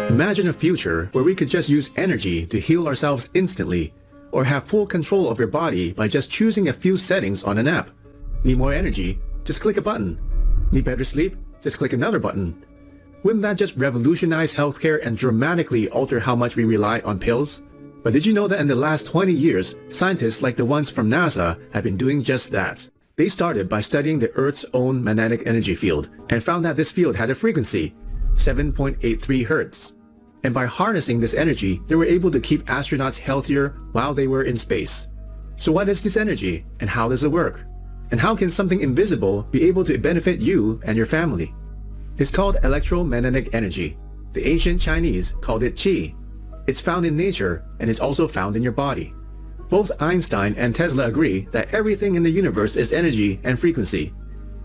Imagine a future where we could just use energy to heal ourselves instantly, or have full control of your body by just choosing a few settings on an app. Need more energy? Just click a button. Need better sleep? Just click another button. Wouldn't that just revolutionize healthcare and dramatically alter how much we rely on pills? But did you know that in the last 20 years, scientists like the ones from NASA have been doing just that? They started by studying the Earth's own magnetic energy field and found that this field had a frequency, 7.83 Hertz. And by harnessing this energy, they were able to keep astronauts healthier while they were in space. So what is this energy, and how does it work? And how can something invisible be able to benefit you and your family? It's called electromagnetic energy. The ancient Chinese called it Qi. It's found in nature, and it's also found in your body. Both Einstein and Tesla agree that everything in the universe is energy and frequency.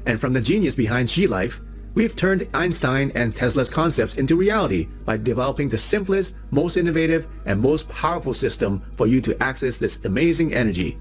And from the genius behind Qi Life, we've turned Einstein and Tesla's concepts into reality by developing the simplest, most innovative, and most powerful system for you to access this amazing energy.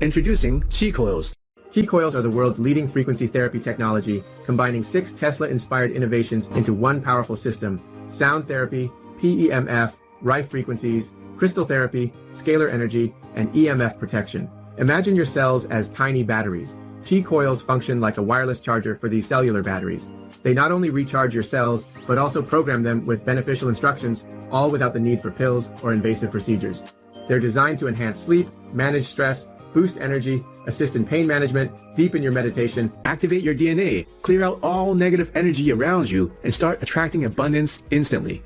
Introducing Qi Coils. Qi Coils are the world's leading frequency therapy technology, combining 6 Tesla-inspired innovations into one powerful system: sound therapy, PEMF, Rife frequencies, crystal therapy, scalar energy, and EMF protection. Imagine your cells as tiny batteries. Qi Coils function like a wireless charger for these cellular batteries. They not only recharge your cells, but also program them with beneficial instructions, all without the need for pills or invasive procedures. They're designed to enhance sleep, manage stress, boost energy, assist in pain management, deepen your meditation, activate your DNA, clear out all negative energy around you, and start attracting abundance instantly.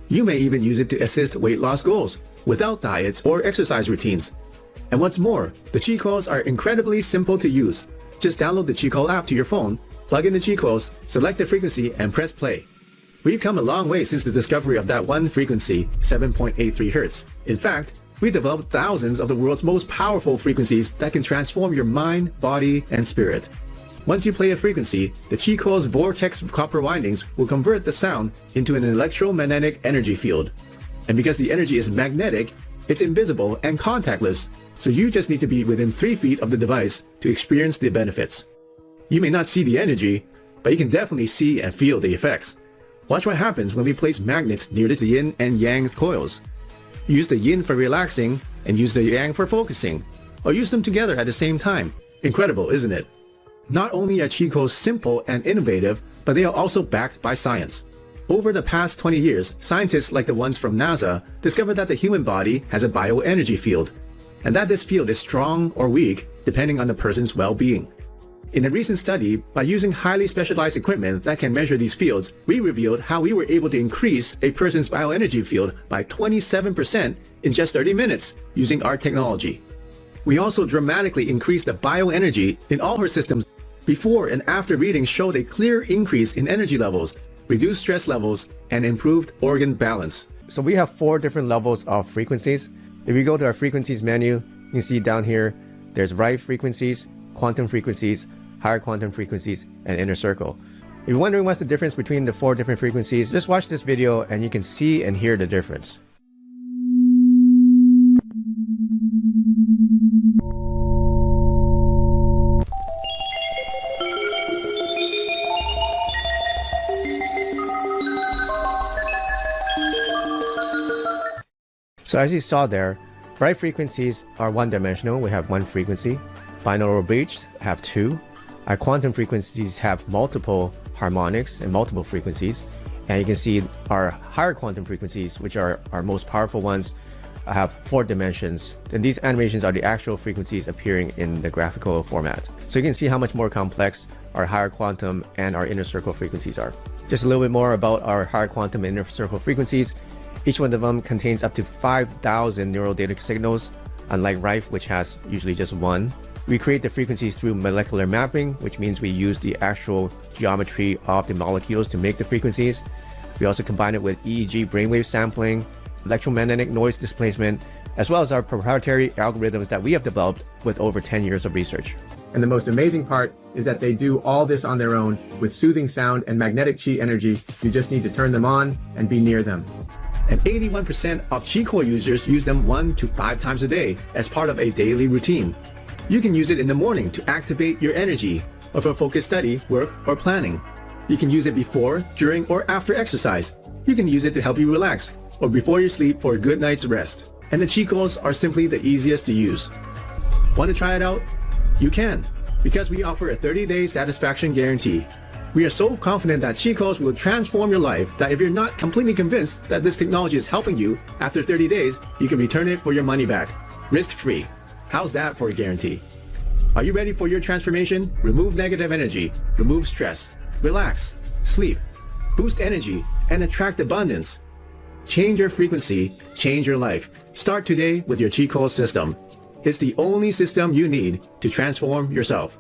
You may even use it to assist weight loss goals, without diets or exercise routines. And what's more, the Qi Coils are incredibly simple to use. Just download the Qi Coil app to your phone, plug in the Qi Coils, select the frequency, and press play. We've come a long way since the discovery of that one frequency, 7.83 Hertz. In fact, we developed thousands of the world's most powerful frequencies that can transform your mind, body, and spirit. Once you play a frequency, the Qi Coil's vortex copper windings will convert the sound into an electromagnetic energy field. And because the energy is magnetic, it's invisible and contactless, so you just need to be within 3 feet of the device to experience the benefits. You may not see the energy, but you can definitely see and feel the effects. Watch what happens when we place magnets near the yin and yang coils. Use the yin for relaxing and use the yang for focusing, or use them together at the same time. Incredible, isn't it? Not only are Qi Coils simple and innovative, but they are also backed by science. Over the past 20 years, scientists like the ones from NASA discovered that the human body has a bioenergy field, and that this field is strong or weak depending on the person's well-being. In a recent study, by using highly specialized equipment that can measure these fields, we revealed how we were able to increase a person's bioenergy field by 27% in just 30 minutes using our technology. We also dramatically increased the bioenergy in all her systems. Before and after readings showed a clear increase in energy levels, reduced stress levels, and improved organ balance. So we have 4 different levels of frequencies. If you go to our frequencies menu, you can see down here, there's Rife frequencies, quantum frequencies, higher quantum frequencies, and inner circle. If you're wondering what's the difference between the 4 different frequencies, just watch this video and you can see and hear the difference. So as you saw there, Rife frequencies are one-dimensional. We have 1 frequency. Binaural beats have 2. Our quantum frequencies have multiple harmonics and multiple frequencies. And you can see our higher quantum frequencies, which are our most powerful ones, have 4 dimensions. And these animations are the actual frequencies appearing in the graphical format. So you can see how much more complex our higher quantum and our inner circle frequencies are. Just a little bit more about our higher quantum and inner circle frequencies. Each one of them contains up to 5,000 neural data signals, unlike Rife, which has usually just 1. We create the frequencies through molecular mapping, which means we use the actual geometry of the molecules to make the frequencies. We also combine it with EEG brainwave sampling, electromagnetic noise displacement, as well as our proprietary algorithms that we have developed with over 10 years of research. And the most amazing part is that they do all this on their own with soothing sound and magnetic Qi energy. You just need to turn them on and be near them. And 81% of Qi Coil users use them 1 to 5 times a day as part of a daily routine. You can use it in the morning to activate your energy, or for focused study, work, or planning. You can use it before, during, or after exercise. You can use it to help you relax, or before you sleep for a good night's rest. And the Qi Coils are simply the easiest to use. Want to try it out? You can, because we offer a 30-day satisfaction guarantee. We are so confident that Qi Coils will transform your life that if you're not completely convinced that this technology is helping you, after 30 days, you can return it for your money back. Risk-free. How's that for a guarantee? Are you ready for your transformation? Remove negative energy, remove stress, relax, sleep, boost energy, and attract abundance. Change your frequency, change your life. Start today with your Qi Coils system. It's the only system you need to transform yourself.